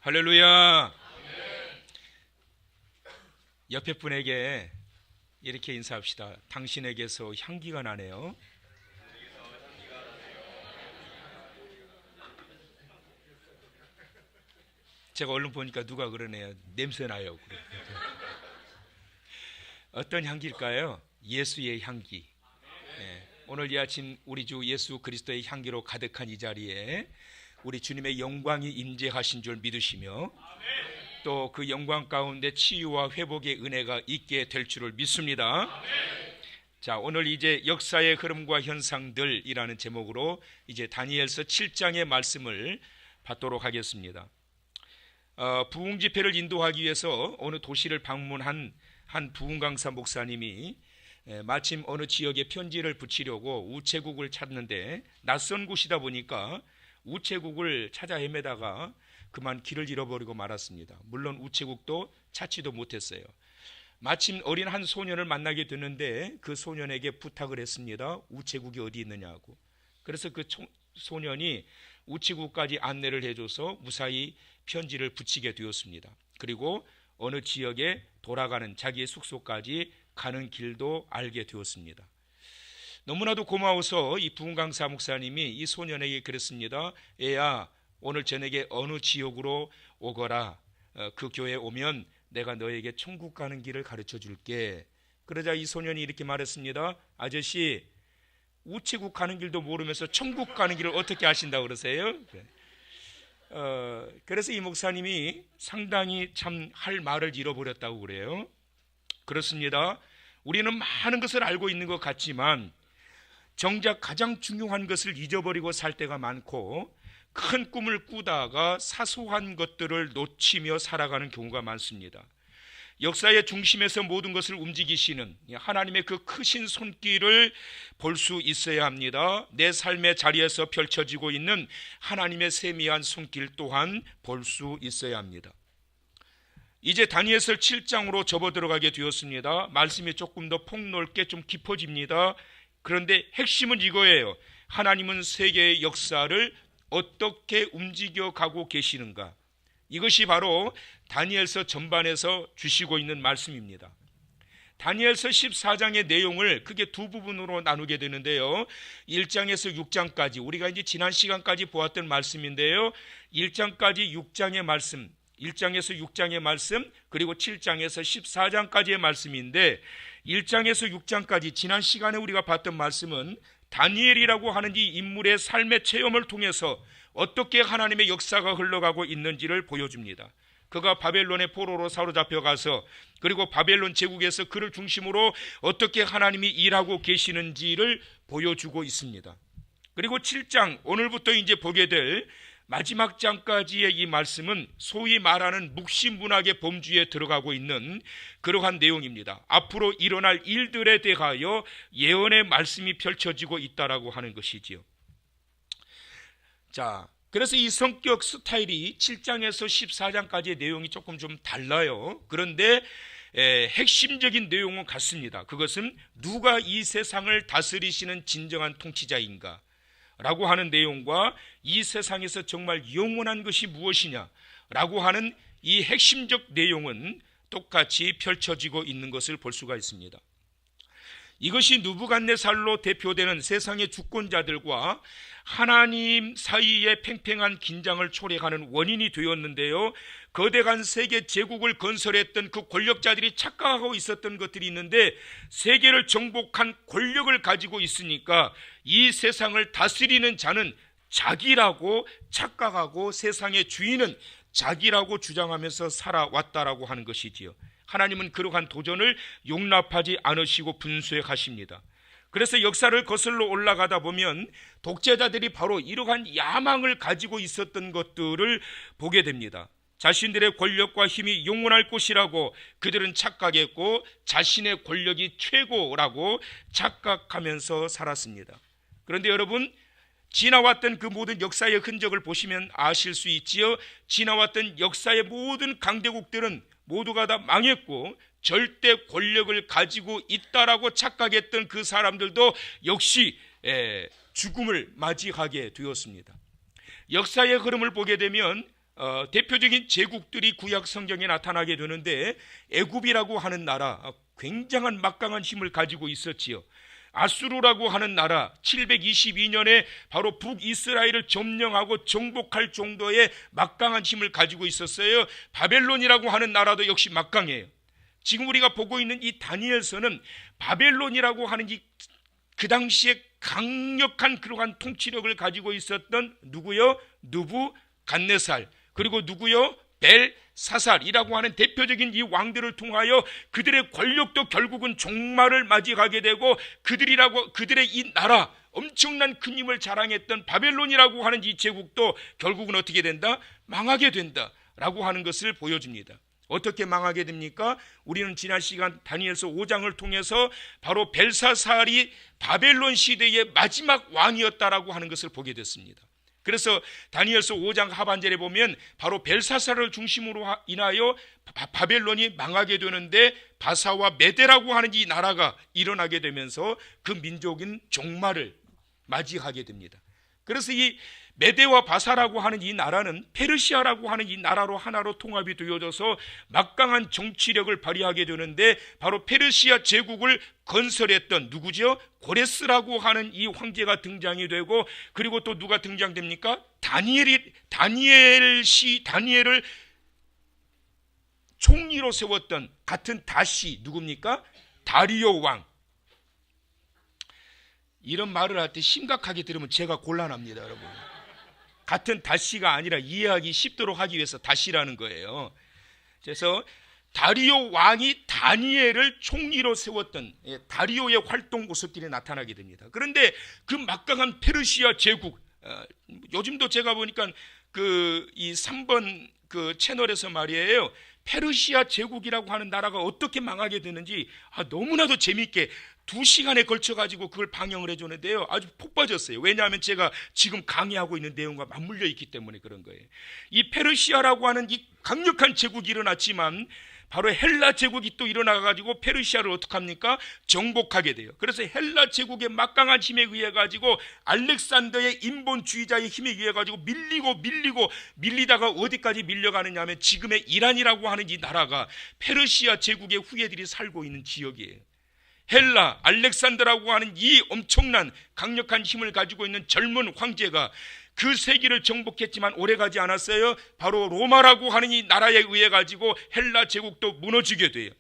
할렐루야. 옆에 분에게 이렇게 인사합시다. 당신에게서 향기가 나네요. 제가 얼른 보니까 누가 그러네요. 냄새 나요. 어떤 향기일까요? 예수의 향기. 오늘 이 아침 우리 주 예수 그리스도의 향기로 가득한 이 자리에 우리 주님의 영광이 임재하신 줄 믿으시며 또 그 영광 가운데 치유와 회복의 은혜가 있게 될 줄을 믿습니다. 자, 오늘 이제 역사의 흐름과 현상들이라는 제목으로 이제 다니엘서 7장의 말씀을 받도록 하겠습니다. 부흥 집회를 인도하기 위해서 어느 도시를 방문한 한 부흥 강사 목사님이 마침 어느 지역에 편지를 붙이려고 우체국을 찾는데 낯선 곳이다 보니까 우체국을 찾아 헤매다가 그만 길을 잃어버리고 말았습니다. 물론 우체국도 찾지도 못했어요. 마침 어린 한 소년을 만나게 됐는데 그 소년에게 부탁을 했습니다. 우체국이 어디 있느냐고. 그래서 그 소년이 우체국까지 안내를 해줘서 무사히 편지를 붙이게 되었습니다. 그리고 어느 지역에 돌아가는 자기의 숙소까지 가는 길도 알게 되었습니다. 너무나도 고마워서 이 부흥 강사 목사님이 이 소년에게 그랬습니다. 애야, 오늘 저녁에 어느 지역으로 오거라. 그 교회에 오면 내가 너에게 천국 가는 길을 가르쳐 줄게. 그러자 이 소년이 이렇게 말했습니다. 아저씨, 우체국 가는 길도 모르면서 천국 가는 길을 어떻게 아신다고 그러세요? 그래서 이 목사님이 상당히 참 할 말을 잃어버렸다고 그래요. 그렇습니다. 우리는 많은 것을 알고 있는 것 같지만 정작 가장 중요한 것을 잊어버리고 살 때가 많고 큰 꿈을 꾸다가 사소한 것들을 놓치며 살아가는 경우가 많습니다. 역사의 중심에서 모든 것을 움직이시는 하나님의 그 크신 손길을 볼 수 있어야 합니다. 내 삶의 자리에서 펼쳐지고 있는 하나님의 세미한 손길 또한 볼 수 있어야 합니다. 이제 다니엘서 7장으로 접어 들어가게 되었습니다. 말씀이 조금 더 폭넓게 좀 깊어집니다. 그런데 핵심은 이거예요. 하나님은 세계의 역사를 어떻게 움직여가고 계시는가. 이것이 바로 다니엘서 전반에서 주시고 있는 말씀입니다. 다니엘서 14장의 내용을 크게 두 부분으로 나누게 되는데요. 1장에서 6장까지 우리가 이제 지난 시간까지 보았던 말씀인데요. 1장까지 6장의 말씀, 1장에서 6장의 말씀, 그리고 7장에서 14장까지의 말씀인데 1장에서 6장까지 지난 시간에 우리가 봤던 말씀은 다니엘이라고 하는 이 인물의 삶의 체험을 통해서 어떻게 하나님의 역사가 흘러가고 있는지를 보여줍니다. 그가 바벨론의 포로로 사로잡혀 가서 그리고 바벨론 제국에서 그를 중심으로 어떻게 하나님이 일하고 계시는지를 보여주고 있습니다. 그리고 7장, 오늘부터 이제 보게 될 마지막 장까지의 이 말씀은 소위 말하는 묵시문학의 범주에 들어가고 있는 그러한 내용입니다. 앞으로 일어날 일들에 대하여 예언의 말씀이 펼쳐지고 있다라고 하는 것이지요. 자, 그래서 이 성격 스타일이 7장에서 14장까지의 내용이 조금 좀 달라요. 그런데 핵심적인 내용은 같습니다. 그것은 누가 이 세상을 다스리시는 진정한 통치자인가 라고 하는 내용과 이 세상에서 정말 영원한 것이 무엇이냐 라고 하는 이 핵심적 내용은 똑같이 펼쳐지고 있는 것을 볼 수가 있습니다. 이것이 느부갓네살로 대표되는 세상의 주권자들과 하나님 사이의 팽팽한 긴장을 초래하는 원인이 되었는데요. 거대한 세계 제국을 건설했던 그 권력자들이 착각하고 있었던 것들이 있는데 세계를 정복한 권력을 가지고 있으니까 이 세상을 다스리는 자는 자기라고 착각하고 세상의 주인은 자기라고 주장하면서 살아왔다라고 하는 것이지요. 하나님은 그러한 도전을 용납하지 않으시고 분쇄하십니다. 그래서 역사를 거슬러 올라가다 보면 독재자들이 바로 이러한 야망을 가지고 있었던 것들을 보게 됩니다. 자신들의 권력과 힘이 영원할 것이라고 그들은 착각했고 자신의 권력이 최고라고 착각하면서 살았습니다. 그런데 여러분, 지나왔던 그 모든 역사의 흔적을 보시면 아실 수 있지요. 지나왔던 역사의 모든 강대국들은 모두가 다 망했고 절대 권력을 가지고 있다라고 착각했던 그 사람들도 역시 죽음을 맞이하게 되었습니다. 역사의 흐름을 보게 되면 대표적인 제국들이 구약 성경에 나타나게 되는데, 애굽이라고 하는 나라 굉장한 막강한 힘을 가지고 있었지요. 아수르라고 하는 나라 722년에 바로 북이스라엘을 점령하고 정복할 정도의 막강한 힘을 가지고 있었어요. 바벨론이라고 하는 나라도 역시 막강해요. 지금 우리가 보고 있는 이 다니엘서는 바벨론이라고 하는 그 당시에 강력한 그러한 통치력을 가지고 있었던 누구요? 느부갓네살, 그리고 누구요? 벨사살이라고 하는 대표적인 이 왕들을 통하여 그들의 권력도 결국은 종말을 맞이하게 되고, 그들의 이 나라 엄청난 큰 힘을 자랑했던 바벨론이라고 하는 이 제국도 결국은 어떻게 된다? 망하게 된다라고 하는 것을 보여줍니다. 어떻게 망하게 됩니까? 우리는 지난 시간 다니엘서 5장을 통해서 바로 벨사살이 바벨론 시대의 마지막 왕이었다라고 하는 것을 보게 됐습니다. 그래서 다니엘서 5장 하반절에 보면 바로 벨사살을 중심으로 인하여 바벨론이 망하게 되는데, 바사와 메대라고 하는 이 나라가 일어나게 되면서 그 민족인 종말을 맞이하게 됩니다. 그래서 이 메대와 바사라고 하는 이 나라는 페르시아라고 하는 이 나라로 하나로 통합이 되어져서 막강한 정치력을 발휘하게 되는데, 바로 페르시아 제국을 건설했던 누구죠? 고레스라고 하는 이 황제가 등장이 되고, 그리고 또 누가 등장됩니까? 다니엘을 총리로 세웠던 같은 다시 누굽니까? 다리오 왕. 이런 말을 할 때 심각하게 들으면 제가 곤란합니다, 여러분. 같은 다시가 아니라 이해하기 쉽도록 하기 위해서 다시라는 거예요. 그래서 다리오 왕이 다니엘을 총리로 세웠던 다리오의 활동 모습들이 나타나게 됩니다. 그런데 그 막강한 페르시아 제국, 요즘도 제가 보니까 이 3번 그 채널에서 말이에요, 페르시아 제국이라고 하는 나라가 어떻게 망하게 되는지 너무나도 재미있게 2시간에 걸쳐가지고 그걸 방영을 해주는데요, 아주 폭 빠졌어요. 왜냐하면 제가 지금 강의하고 있는 내용과 맞물려 있기 때문에 그런 거예요. 이 페르시아라고 하는 이 강력한 제국이 일어났지만, 바로 헬라 제국이 또 일어나가지고 페르시아를 어떡합니까? 정복하게 돼요. 그래서 헬라 제국의 막강한 힘에 의해 가지고, 알렉산더의 인본주의자의 힘에 의해 가지고 밀리다가 어디까지 밀려가느냐 하면 지금의 이란이라고 하는 이 나라가 페르시아 제국의 후예들이 살고 있는 지역이에요. 헬라, 알렉산더라고 하는 이 엄청난 강력한 힘을 가지고 있는 젊은 황제가 그 세계를 정복했지만 오래가지 않았어요. 바로 로마라고 하는 이 나라에 의해 가지고 헬라 제국도 무너지게 돼요.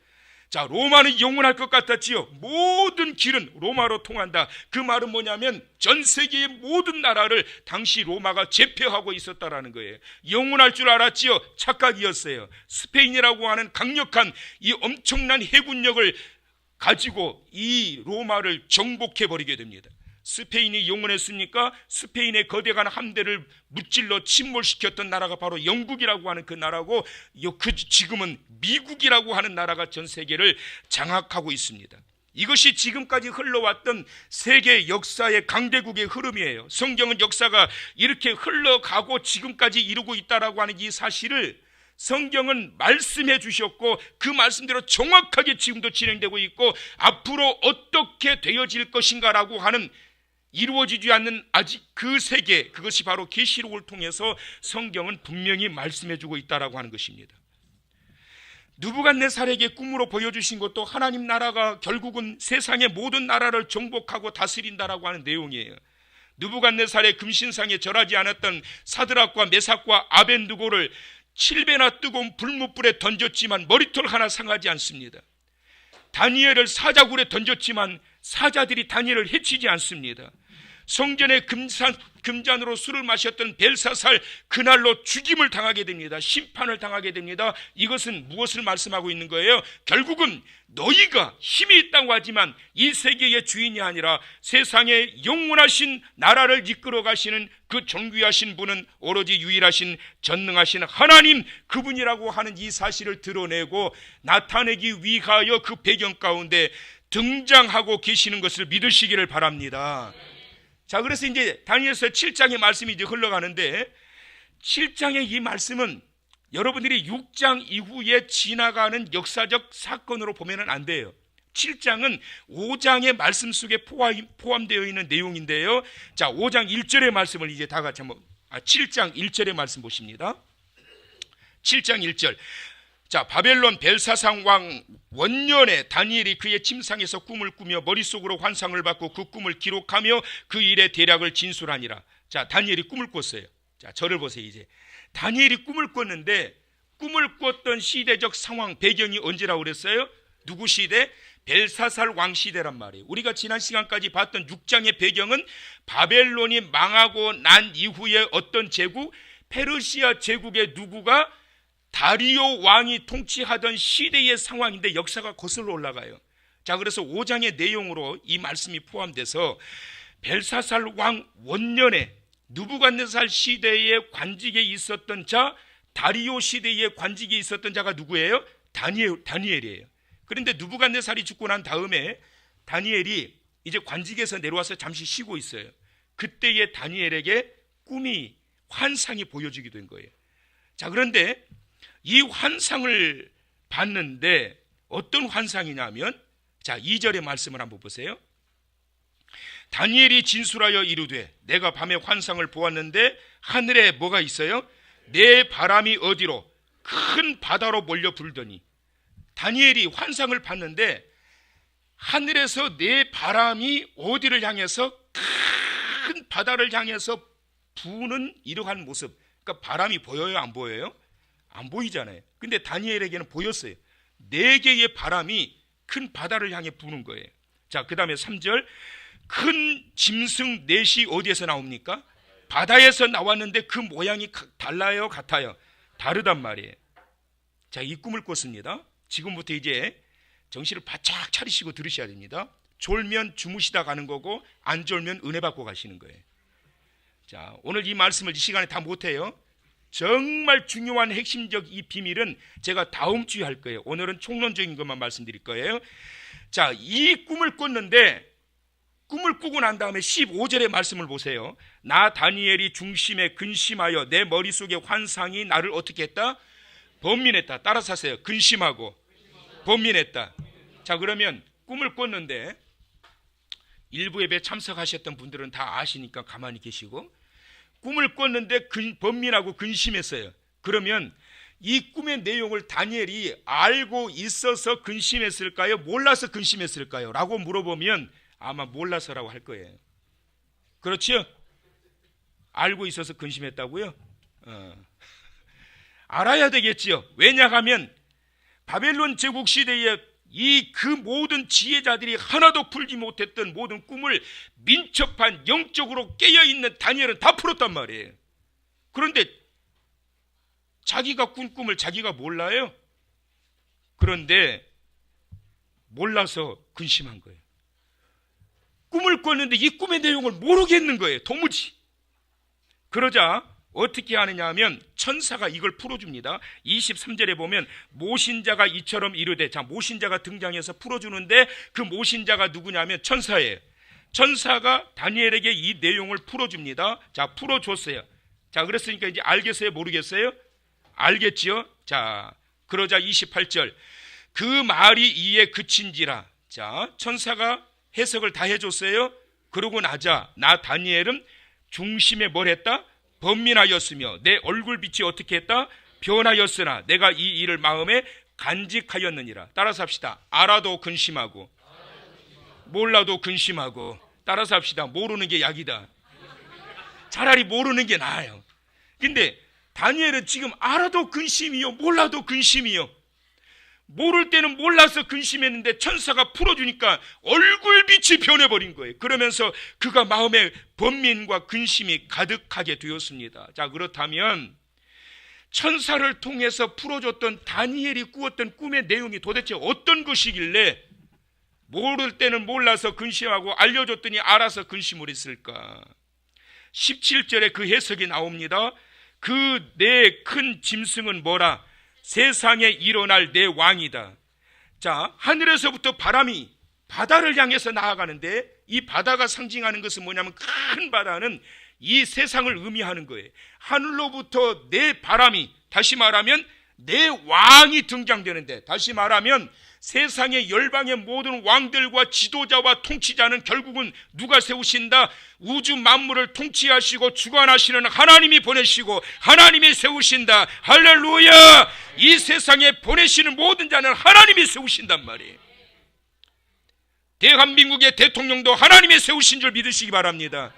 자, 로마는 영원할 것 같았지요. 모든 길은 로마로 통한다. 그 말은 뭐냐면 전 세계의 모든 나라를 당시 로마가 제패하고 있었다라는 거예요. 영원할 줄 알았지요. 착각이었어요. 스페인이라고 하는 강력한 이 엄청난 해군력을 가지고 이 로마를 정복해버리게 됩니다. 스페인이 영원했으니까 스페인의 거대한 함대를 무찔러 침몰시켰던 나라가 바로 영국이라고 하는 그 나라고, 지금은 미국이라고 하는 나라가 전 세계를 장악하고 있습니다. 이것이 지금까지 흘러왔던 세계 역사의 강대국의 흐름이에요. 성경은 역사가 이렇게 흘러가고 지금까지 이루고 있다라고 하는 이 사실을 성경은 말씀해 주셨고, 그 말씀대로 정확하게 지금도 진행되고 있고, 앞으로 어떻게 되어질 것인가라고 하는 이루어지지 않는 아직 그 세계, 그것이 바로 계시록을 통해서 성경은 분명히 말씀해 주고 있다라고 하는 것입니다. 느부갓네살에게 꿈으로 보여주신 것도 하나님 나라가 결국은 세상의 모든 나라를 정복하고 다스린다라고 하는 내용이에요. 느부갓네살의 금신상에 절하지 않았던 사드락과 메삭과 아벤느고를 7배나 뜨거운 불못불에 던졌지만 머리털 하나 상하지 않습니다. 다니엘을 사자굴에 던졌지만 사자들이 다니엘을 해치지 않습니다. 성전의 금잔으로 술을 마셨던 벨사살, 그날로 죽임을 당하게 됩니다. 심판을 당하게 됩니다. 이것은 무엇을 말씀하고 있는 거예요? 결국은 너희가 힘이 있다고 하지만 이 세계의 주인이 아니라 세상의 영원하신 나라를 이끌어 가시는 그 존귀하신 분은 오로지 유일하신 전능하신 하나님, 그분이라고 하는 이 사실을 드러내고 나타내기 위하여 그 배경 가운데 등장하고 계시는 것을 믿으시기를 바랍니다. 자, 그래서 이제 다니엘서 7장의 말씀이 이제 흘러가는데, 7장의 이 말씀은 여러분들이 6장 이후에 지나가는 역사적 사건으로 보면은 안 돼요. 7장은 5장의 말씀 속에 포함되어 있는 내용인데요. 자, 5장 1절의 말씀을 이제 다 같이 한번, 7장 1절의 말씀 보십니다. 7장 1절. 자, 바벨론 벨사상 왕 원년에 다니엘이 그의 침상에서 꿈을 꾸며 머릿속으로 환상을 받고 그 꿈을 기록하며 그 일의 대략을 진술하니라. 자, 다니엘이 꿈을 꿨어요. 자, 저를 보세요. 이제 다니엘이 꿈을 꿨는데 꿈을 꿨던 시대적 상황 배경이 언제라고 그랬어요? 누구 시대? 벨사살 왕 시대란 말이에요. 우리가 지난 시간까지 봤던 6장의 배경은 바벨론이 망하고 난 이후에 어떤 제국? 페르시아 제국의 누구가? 다리오 왕이 통치하던 시대의 상황인데 역사가 거슬러 올라가요. 자, 그래서 5장의 내용으로 이 말씀이 포함돼서 벨사살 왕 원년에 느부갓네살 시대의 관직에 있었던 자, 다리오 시대의 관직에 있었던 자가 누구예요? 다니엘이에요. 그런데 느부갓네살이 죽고 난 다음에 다니엘이 이제 관직에서 내려와서 잠시 쉬고 있어요. 그때의 다니엘에게 꿈이, 환상이 보여지게 된 거예요. 자, 그런데 이 환상을 봤는데 어떤 환상이냐면, 자, 2절의 말씀을 한번 보세요. 다니엘이 진술하여 이르되 내가 밤에 환상을 보았는데 하늘에 뭐가 있어요? 내 바람이 어디로? 큰 바다로 몰려 불더니. 다니엘이 환상을 봤는데 하늘에서 내 바람이 어디를 향해서? 큰 바다를 향해서 부는 이러한 모습. 그러니까 바람이 보여요, 안 보여요? 안 보이잖아요. 근데 다니엘에게는 보였어요. 4개의 바람이 큰 바다를 향해 부는 거예요. 자, 그 다음에 3절. 큰 짐승 넷이 어디에서 나옵니까? 바다에서 나왔는데 그 모양이 달라요, 같아요? 다르단 말이에요. 자, 이 꿈을 꿨습니다. 지금부터 이제 정신을 바짝 차리시고 들으셔야 됩니다. 졸면 주무시다 가는 거고 안 졸면 은혜 받고 가시는 거예요. 자, 오늘 이 말씀을 이 시간에 다 못해요. 정말 중요한 핵심적 이 비밀은 제가 다음 주에 할 거예요. 오늘은 총론적인 것만 말씀드릴 거예요. 자, 이 꿈을 꿨는데 꿈을 꾸고 난 다음에 15절의 말씀을 보세요. 나 다니엘이 중심에 근심하여 내 머릿속의 환상이 나를 어떻게 했다? 번민했다. 따라서 하세요. 근심하고 번민했다. 자, 그러면 꿈을 꿨는데 일부 예배 참석하셨던 분들은 다 아시니까 가만히 계시고, 꿈을 꿨는데 번민하고 근심했어요. 그러면 이 꿈의 내용을 다니엘이 알고 있어서 근심했을까요? 몰라서 근심했을까요? 라고 물어보면 아마 몰라서라고 할 거예요. 그렇죠? 알고 있어서 근심했다고요? 알아야 되겠지요. 왜냐하면 바벨론 제국 시대에 이 그 모든 지혜자들이 하나도 풀지 못했던 모든 꿈을 민첩한 영적으로 깨어있는 다니엘은 다 풀었단 말이에요. 그런데 자기가 꾼 꿈을 자기가 몰라요. 그런데 몰라서 근심한 거예요. 꿈을 꿨는데 이 꿈의 내용을 모르겠는 거예요. 도무지. 그러자 어떻게 하느냐 하면 천사가 이걸 풀어줍니다. 23절에 보면 모신자가 이처럼 이르되, 자, 모신자가 등장해서 풀어주는데 그 모신자가 누구냐면 천사예요. 천사가 다니엘에게 이 내용을 풀어줍니다. 자, 풀어줬어요. 자, 그랬으니까 이제 알겠어요? 모르겠어요? 알겠지요? 자, 그러자 28절. 그 말이 이에 그친지라. 자, 천사가 해석을 다 해줬어요. 그러고 나자 나 다니엘은 중심에 뭘 했다? 번민하였으며 내 얼굴빛이 어떻게 했다? 변하였으나 내가 이 일을 마음에 간직하였느니라. 따라서 합시다. 알아도 근심하고 몰라도 근심하고. 따라서 합시다. 모르는 게 약이다. 차라리 모르는 게 나아요. 근데 다니엘은 지금 알아도 근심이요, 몰라도 근심이요. 모를 때는 몰라서 근심했는데 천사가 풀어주니까 얼굴빛이 변해버린 거예요. 그러면서 그가 마음에 번민과 근심이 가득하게 되었습니다. 자, 그렇다면 천사를 통해서 풀어줬던 다니엘이 꾸었던 꿈의 내용이 도대체 어떤 것이길래 모를 때는 몰라서 근심하고 알려줬더니 알아서 근심을 했을까? 17절에 그 해석이 나옵니다. 그 내 큰 짐승은 뭐라? 세상에 일어날 내 왕이다. 자, 하늘에서부터 바람이 바다를 향해서 나아가는데 이 바다가 상징하는 것은 뭐냐면 큰 바다는 이 세상을 의미하는 거예요. 하늘로부터 내 바람이, 다시 말하면 내 왕이 등장되는데, 다시 말하면 세상의 열방의 모든 왕들과 지도자와 통치자는 결국은 누가 세우신다? 우주 만물을 통치하시고 주관하시는 하나님이 보내시고 하나님이 세우신다. 할렐루야! 이 세상에 보내시는 모든 자는 하나님이 세우신단 말이에요. 대한민국의 대통령도 하나님이 세우신 줄 믿으시기 바랍니다.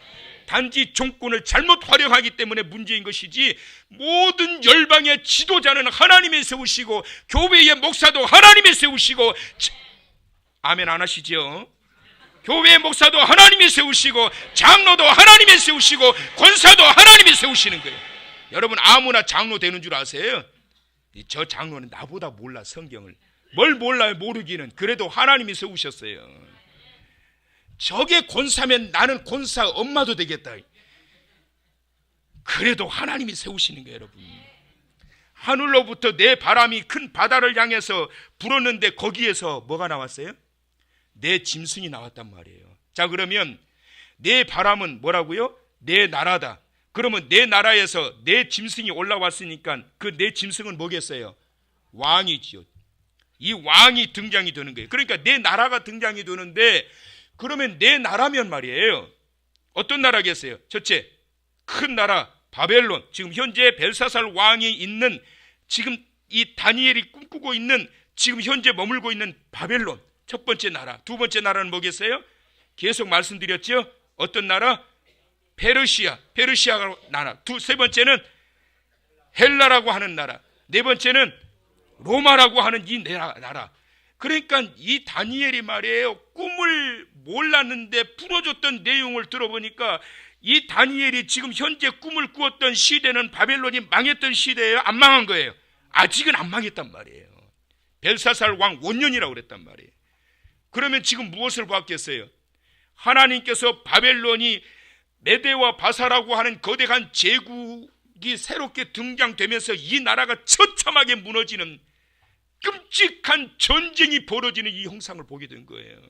단지 정권을 잘못 활용하기 때문에 문제인 것이지, 모든 열방의 지도자는 하나님이 세우시고 교회의 목사도 하나님이 세우시고, 아멘 안 하시죠? 교회의 목사도 하나님이 세우시고 장로도 하나님이 세우시고 권사도 하나님이 세우시는 거예요. 여러분, 아무나 장로 되는 줄 아세요? 저 장로는 나보다 몰라. 성경을 뭘 몰라요? 모르기는. 그래도 하나님이 세우셨어요. 저게 권사면 나는 권사 엄마도 되겠다. 그래도 하나님이 세우시는 거예요. 여러분, 하늘로부터 내 바람이 큰 바다를 향해서 불었는데 거기에서 뭐가 나왔어요? 내 짐승이 나왔단 말이에요. 자, 그러면 내 바람은 뭐라고요? 내 나라다. 그러면 내 나라에서 내 짐승이 올라왔으니까 그 내 짐승은 뭐겠어요? 왕이지요. 이 왕이 등장이 되는 거예요. 그러니까 내 나라가 등장이 되는데, 그러면 내 나라면 말이에요, 어떤 나라겠어요? 첫째, 큰 나라 바벨론. 지금 현재 벨사살 왕이 있는, 지금 이 다니엘이 꿈꾸고 있는, 지금 현재 머물고 있는 바벨론, 첫 번째 나라. 두 번째 나라는 뭐겠어요? 계속 말씀드렸죠? 어떤 나라? 페르시아 나라. 세 번째는 헬라라고 하는 나라. 네 번째는 로마라고 하는 이 나라. 그러니까 이 다니엘이 말이에요, 꿈을 몰랐는데 풀어줬던 내용을 들어보니까 이 다니엘이 지금 현재 꿈을 꾸었던 시대는 바벨론이 망했던 시대예요? 안 망한 거예요? 아직은 안 망했단 말이에요. 벨사살 왕 원년이라고 그랬단 말이에요. 그러면 지금 무엇을 봤겠어요? 하나님께서 바벨론이 메대와 바사라고 하는 거대한 제국이 새롭게 등장되면서 이 나라가 처참하게 무너지는 끔찍한 전쟁이 벌어지는 이 형상을 보게 된 거예요.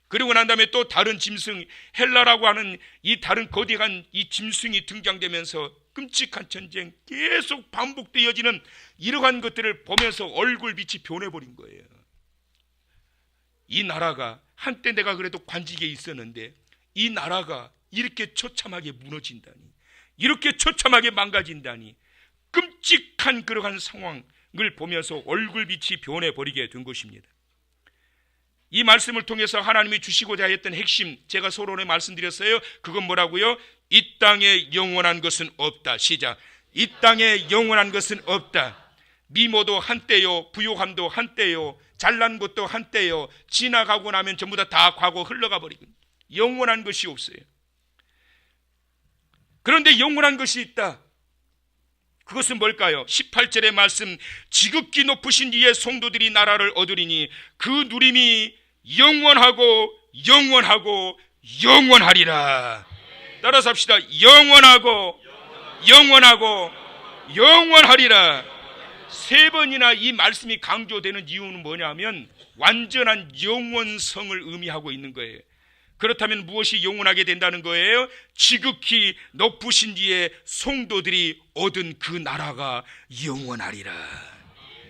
그리고 난 다음에 또 다른 짐승, 헬라라고 하는 이 다른 거대한 이 짐승이 등장되면서 끔찍한 전쟁 계속 반복되어지는 이러한 것들을 보면서 얼굴빛이 변해버린 거예요. 이 나라가 한때 내가 그래도 관직에 있었는데 이 나라가 이렇게 처참하게 무너진다니, 이렇게 처참하게 망가진다니, 끔찍한 그러한 상황을 보면서 얼굴빛이 변해버리게 된 것입니다. 이 말씀을 통해서 하나님이 주시고자 했던 핵심, 제가 서론에 말씀드렸어요. 그건 뭐라고요? 이 땅에 영원한 것은 없다. 시작. 이 땅에 영원한 것은 없다. 미모도 한때요, 부요함도 한때요, 잘난 것도 한때요, 지나가고 나면 전부 다 과거 흘러가 버리고 영원한 것이 없어요. 그런데 영원한 것이 있다. 그것은 뭘까요? 18절의 말씀, 지극히 높으신 이의 성도들이 나라를 얻으리니 그 누림이 영원하고 영원하고 영원하리라. 따라서 합시다. 영원하고 영원하고 영원하리라. 세 번이나 이 말씀이 강조되는 이유는 뭐냐면 완전한 영원성을 의미하고 있는 거예요. 그렇다면 무엇이 영원하게 된다는 거예요? 지극히 높으신 이의 성도들이 얻은 그 나라가 영원하리라.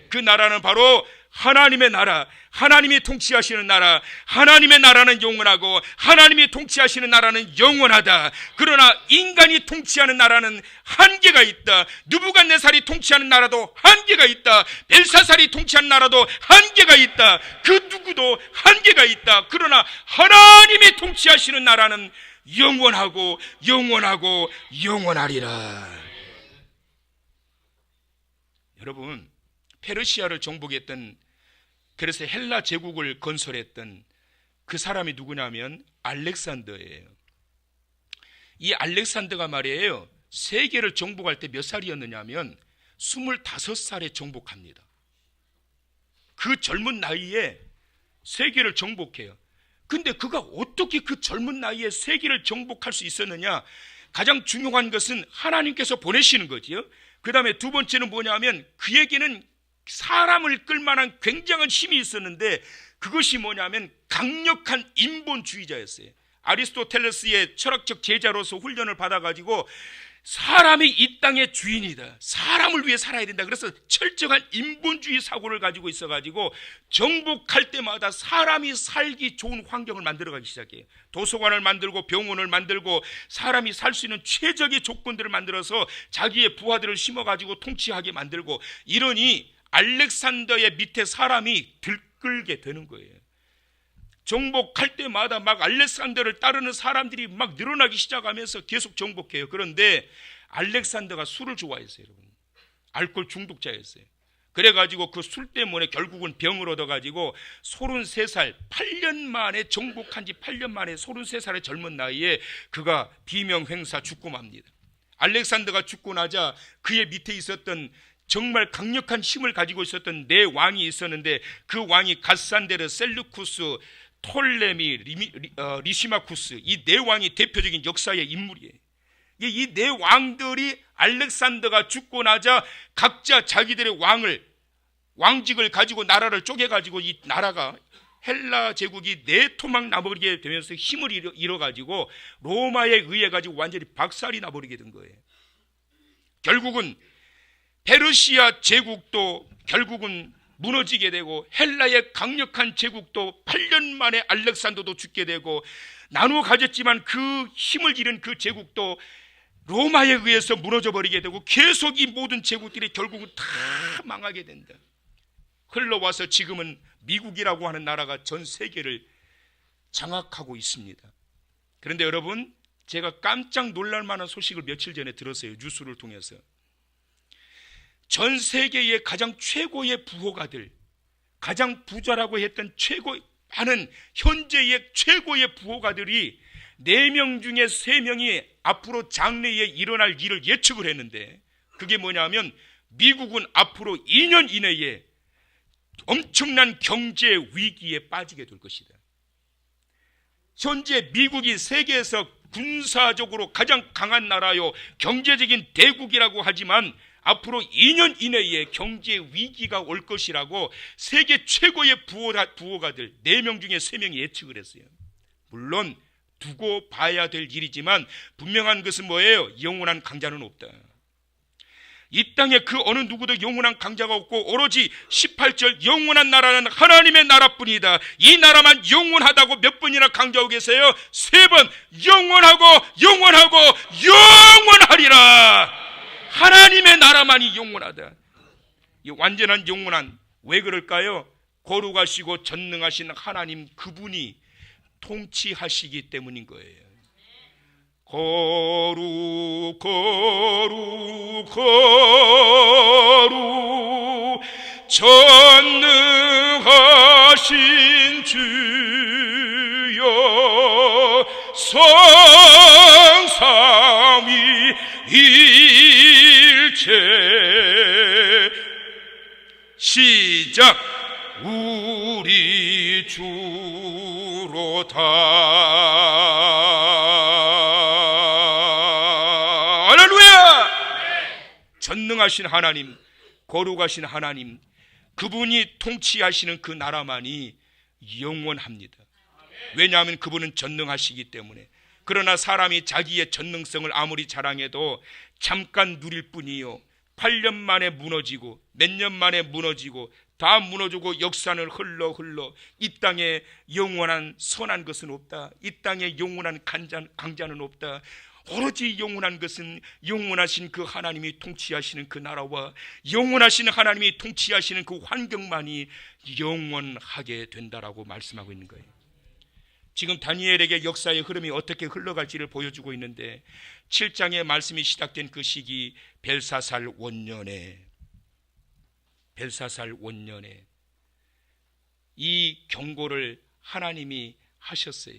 그 나라는 바로 하나님의 나라, 하나님이 통치하시는 나라. 하나님의 나라는 영원하고 하나님이 통치하시는 나라는 영원하다. 그러나 인간이 통치하는 나라는 한계가 있다. 느부갓네살이 통치하는 나라도 한계가 있다. 벨사살이 통치하는 나라도 한계가 있다. 그 누구도 한계가 있다. 그러나 하나님이 통치하시는 나라는 영원하고 영원하고 영원하리라. 여러분, 페르시아를 정복했던, 그래서 헬라 제국을 건설했던 그 사람이 누구냐면 알렉산더예요. 이 알렉산더가 말이에요, 세계를 정복할 때 몇 살이었느냐면 25살에 정복합니다. 그 젊은 나이에 세계를 정복해요. 근데 그가 어떻게 그 젊은 나이에 세계를 정복할 수 있었느냐? 가장 중요한 것은 하나님께서 보내시는 거지요. 그 다음에 두 번째는 뭐냐면 그에게는 사람을 끌만한 굉장한 힘이 있었는데 그것이 뭐냐면 강력한 인본주의자였어요. 아리스토텔레스의 철학적 제자로서 훈련을 받아가지고 사람이 이 땅의 주인이다. 사람을 위해 살아야 된다. 그래서 철저한 인본주의 사고를 가지고 있어가지고 정복할 때마다 사람이 살기 좋은 환경을 만들어가기 시작해요. 도서관을 만들고 병원을 만들고 사람이 살 수 있는 최적의 조건들을 만들어서 자기의 부하들을 심어가지고 통치하게 만들고, 이러니 알렉산더의 밑에 사람이 들끓게 되는 거예요. 정복할 때마다 막 알렉산더를 따르는 사람들이 막 늘어나기 시작하면서 계속 정복해요. 그런데 알렉산더가 술을 좋아했어요, 여러분. 알코올 중독자였어요. 그래가지고 그 술 때문에 결국은 병을 얻어가지고 33살, 8년 만에 정복한 지 8년 만에 33살의 젊은 나이에 그가 비명횡사 죽고 맙니다. 알렉산더가 죽고 나자 그의 밑에 있었던 정말 강력한 힘을 가지고 있었던 네 왕이 있었는데, 그 왕이 가산데르, 셀루쿠스, 톨레미, 리시마쿠스, 이 네 왕이 대표적인 역사의 인물이에요. 이 네 왕들이 알렉산더가 죽고 나자 각자 자기들의 왕직을 가지고 나라를 쪼개가지고 이 나라가, 헬라 제국이 네 토막 나버리게 되면서 힘을 잃어가지고 로마에 의해 가지고 완전히 박살이 나버리게 된 거예요. 결국은 페르시아 제국도 결국은 무너지게 되고, 헬라의 강력한 제국도 8년 만에 알렉산더도 죽게 되고, 나누어 가졌지만 그 힘을 잃은 그 제국도 로마에 의해서 무너져 버리게 되고, 계속 이 모든 제국들이 결국은 다 망하게 된다. 흘러와서 지금은 미국이라고 하는 나라가 전 세계를 장악하고 있습니다. 그런데 여러분, 제가 깜짝 놀랄 만한 소식을 며칠 전에 들었어요. 뉴스를 통해서. 전 세계의 가장 최고의 부호가들, 가장 부자라고 했던 많은 현재의 최고의 부호가들이 4명 중에 3명이 앞으로 장래에 일어날 일을 예측을 했는데, 그게 뭐냐면 미국은 앞으로 2년 이내에 엄청난 경제 위기에 빠지게 될 것이다. 현재 미국이 세계에서 군사적으로 가장 강한 나라요, 경제적인 대국이라고 하지만 앞으로 2년 이내에 경제 위기가 올 것이라고 세계 최고의 부호가들 4명 중에 3명이 예측을 했어요. 물론 두고 봐야 될 일이지만 분명한 것은 뭐예요? 영원한 강자는 없다. 이 땅에 그 어느 누구도 영원한 강자가 없고, 오로지 18절 영원한 나라는 하나님의 나라뿐이다. 이 나라만 영원하다고 몇 번이나 강조하고 계세요? 3번. 영원하고 영원하고 영원하리라. 하나님의 나라만이 영원하다. 이 완전한 영원한, 왜 그럴까요? 거룩하시고 전능하신 하나님 그분이 통치하시기 때문인 거예요. 거룩 거룩 거룩 전능하신 주여, 성삼위 일체. 시작. 우리 주로다. 할렐루야. 전능하신 하나님, 거룩하신 하나님, 그분이 통치하시는 그 나라만이 영원합니다. 왜냐하면 그분은 전능하시기 때문에. 그러나 사람이 자기의 전능성을 아무리 자랑해도 잠깐 누릴 뿐이요, 8년 만에 무너지고 몇 년 만에 무너지고 다 무너지고 역사는 흘러 이 땅에 영원한 선한 것은 없다. 이 땅에 영원한 강자는 없다. 오로지 영원한 것은 영원하신 그 하나님이 통치하시는 그 나라와 영원하신 하나님이 통치하시는 그 환경만이 영원하게 된다라고 말씀하고 있는 거예요. 지금 다니엘에게 역사의 흐름이 어떻게 흘러갈지를 보여주고 있는데, 7장의 말씀이 시작된 그 시기 벨사살 원년에 이 경고를 하나님이 하셨어요.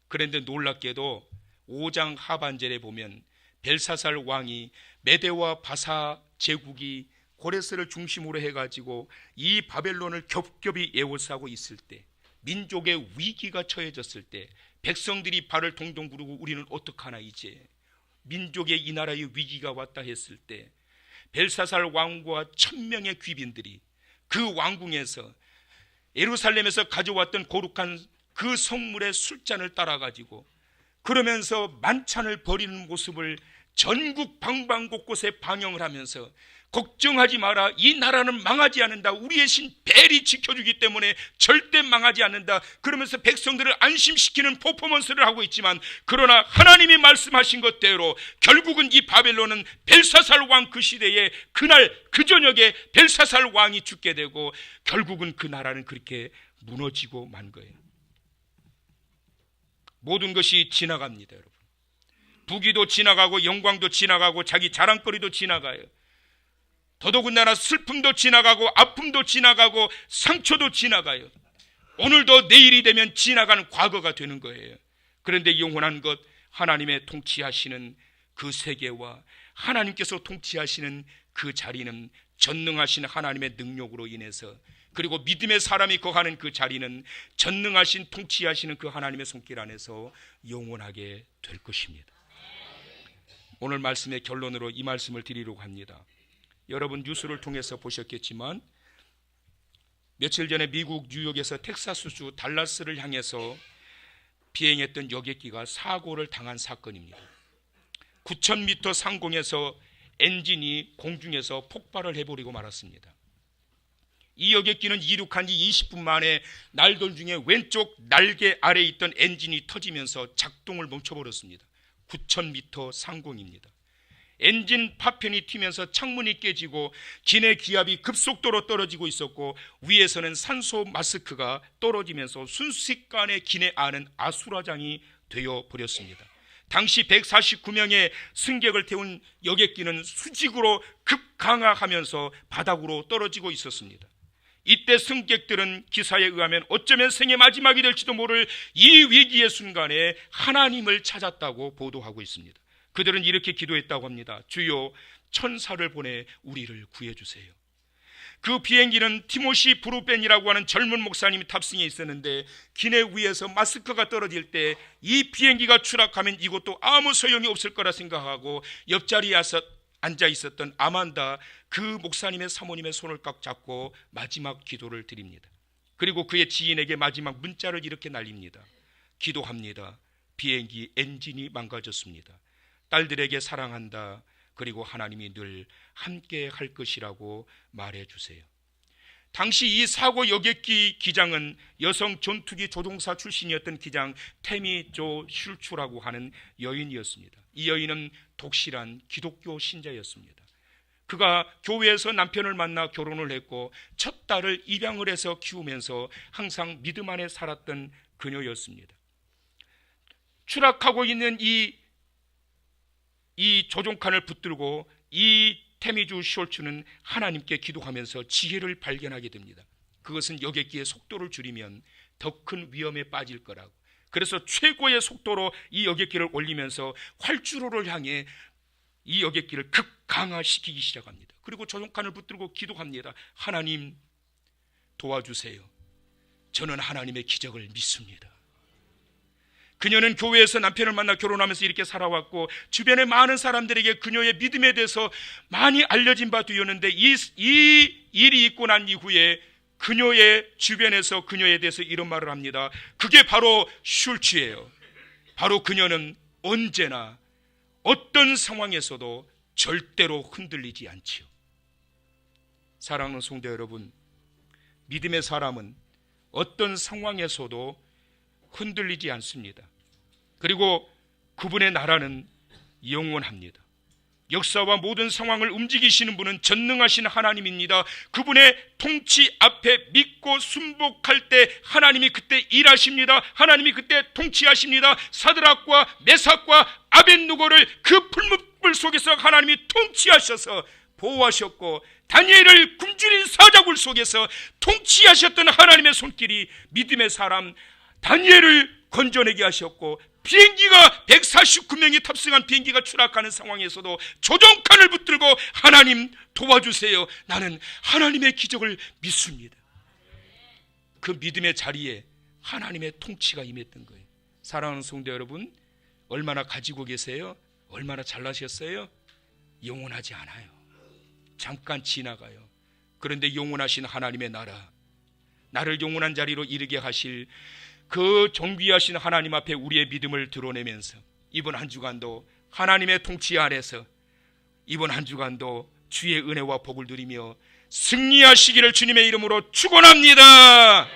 그런데 놀랍게도 5장 하반절에 보면 벨사살 왕이 메대와 바사 제국이 고레스를 중심으로 해가지고 이 바벨론을 겹겹이 에워싸고 있을 때, 민족의 위기가 처해졌을 때, 백성들이 발을 동동 구르고 우리는 어떡하나, 이제 민족의 이 나라의 위기가 왔다 했을 때, 벨사살 왕과 1000명의 귀빈들이 그 왕궁에서 예루살렘에서 가져왔던 거룩한 그 성물의 술잔을 따라가지고 그러면서 만찬을 벌이는 모습을 전국 방방곳곳에 방영을 하면서 걱정하지 마라, 이 나라는 망하지 않는다, 우리의 신 벨이 지켜주기 때문에 절대 망하지 않는다, 그러면서 백성들을 안심시키는 퍼포먼스를 하고 있지만, 그러나 하나님이 말씀하신 것대로 결국은 이 바벨론은 벨사살 왕 그 시대에 그날 그 저녁에 벨사살 왕이 죽게 되고 결국은 그 나라는 그렇게 무너지고 만 거예요. 모든 것이 지나갑니다, 여러분. 부귀도 지나가고 영광도 지나가고 자기 자랑거리도 지나가요. 더더군다나 슬픔도 지나가고 아픔도 지나가고 상처도 지나가요. 오늘도 내일이 되면 지나가는 과거가 되는 거예요. 그런데 영원한 것, 하나님의 통치하시는 그 세계와 하나님께서 통치하시는 그 자리는 전능하신 하나님의 능력으로 인해서, 그리고 믿음의 사람이 거하는 그 자리는 전능하신 통치하시는 그 하나님의 손길 안에서 영원하게 될 것입니다. 오늘 말씀의 결론으로 이 말씀을 드리려고 합니다. 여러분 뉴스를 통해서 보셨겠지만 며칠 전에 미국 뉴욕에서 텍사스주 달라스를 향해서 비행했던 여객기가 사고를 당한 사건입니다. 9,000m 상공에서 엔진이 공중에서 폭발을 해버리고 말았습니다. 이 여객기는 이륙한 지 20분 만에 날돌 중에 왼쪽 날개 아래에 있던 엔진이 터지면서 작동을 멈춰버렸습니다. 9,000m 상공입니다. 엔진 파편이 튀면서 창문이 깨지고 기내 기압이 급속도로 떨어지고 있었고, 위에서는 산소 마스크가 떨어지면서 순식간에 기내 안은 아수라장이 되어 버렸습니다. 당시 149명의 승객을 태운 여객기는 수직으로 급강하하면서 바닥으로 떨어지고 있었습니다. 이때 승객들은 기사에 의하면 어쩌면 생의 마지막이 될지도 모를 이 위기의 순간에 하나님을 찾았다고 보도하고 있습니다. 그들은 이렇게 기도했다고 합니다. 주여, 천사를 보내 우리를 구해주세요. 그 비행기는 티모시 브루벤이라고 하는 젊은 목사님이 탑승해 있었는데, 기내 위에서 마스크가 떨어질 때 이 비행기가 추락하면 이것도 아무 소용이 없을 거라 생각하고 옆자리에 앉아 있었던 아만다 그 목사님의 사모님의 손을 꽉 잡고 마지막 기도를 드립니다. 그리고 그의 지인에게 마지막 문자를 이렇게 날립니다. 기도합니다. 비행기 엔진이 망가졌습니다. 딸들에게 사랑한다. 그리고 하나님이 늘 함께 할 것이라고 말해주세요. 당시 이 사고 여객기 기장은 여성 전투기 조종사 출신이었던 기장 태미 조 슐츠라고 하는 여인이었습니다. 이 여인은 독실한 기독교 신자였습니다. 그가 교회에서 남편을 만나 결혼을 했고 첫 딸을 입양을 해서 키우면서 항상 믿음 안에 살았던 그녀였습니다. 추락하고 있는 이 조종칸을 붙들고 이 태미주 숄츠는 하나님께 기도하면서 지혜를 발견하게 됩니다. 그것은 여객기의 속도를 줄이면 더 큰 위험에 빠질 거라고. 그래서 최고의 속도로 이 여객기를 올리면서 활주로를 향해 이 여객기를 급강하시키기 시작합니다. 그리고 조종칸을 붙들고 기도합니다. 하나님 도와주세요. 저는 하나님의 기적을 믿습니다. 그녀는 교회에서 남편을 만나 결혼하면서 이렇게 살아왔고 주변의 많은 사람들에게 그녀의 믿음에 대해서 많이 알려진 바 되었는데, 이 일이 있고 난 이후에 그녀의 주변에서 그녀에 대해서 이런 말을 합니다. 그게 바로 슐츠예요. 바로 그녀는 언제나 어떤 상황에서도 절대로 흔들리지 않지요. 사랑하는 성도 여러분, 믿음의 사람은 어떤 상황에서도 흔들리지 않습니다. 그리고 그분의 나라는 영원합니다. 역사와 모든 상황을 움직이시는 분은 전능하신 하나님입니다. 그분의 통치 앞에 믿고 순복할 때 하나님이 그때 일하십니다. 하나님이 그때 통치하십니다. 사드락과 메삭과 아벳누고를 그 풀무불 속에서 하나님이 통치하셔서 보호하셨고, 다니엘을 굶주린 사자굴 속에서 통치하셨던 하나님의 손길이 믿음의 사람 다니엘을 건져내게 하셨고, 비행기가 149명이 탑승한 비행기가 추락하는 상황에서도 조종칸을 붙들고 하나님 도와주세요. 나는 하나님의 기적을 믿습니다. 그 믿음의 자리에 하나님의 통치가 임했던 거예요. 사랑하는 성도 여러분, 얼마나 가지고 계세요? 얼마나 잘나셨어요? 영원하지 않아요. 잠깐 지나가요. 그런데 영원하신 하나님의 나라, 나를 영원한 자리로 이르게 하실 그 존귀하신 하나님 앞에 우리의 믿음을 드러내면서 이번 한 주간도 하나님의 통치 안에서 이번 한 주간도 주의 은혜와 복을 누리며 승리하시기를 주님의 이름으로 축원합니다.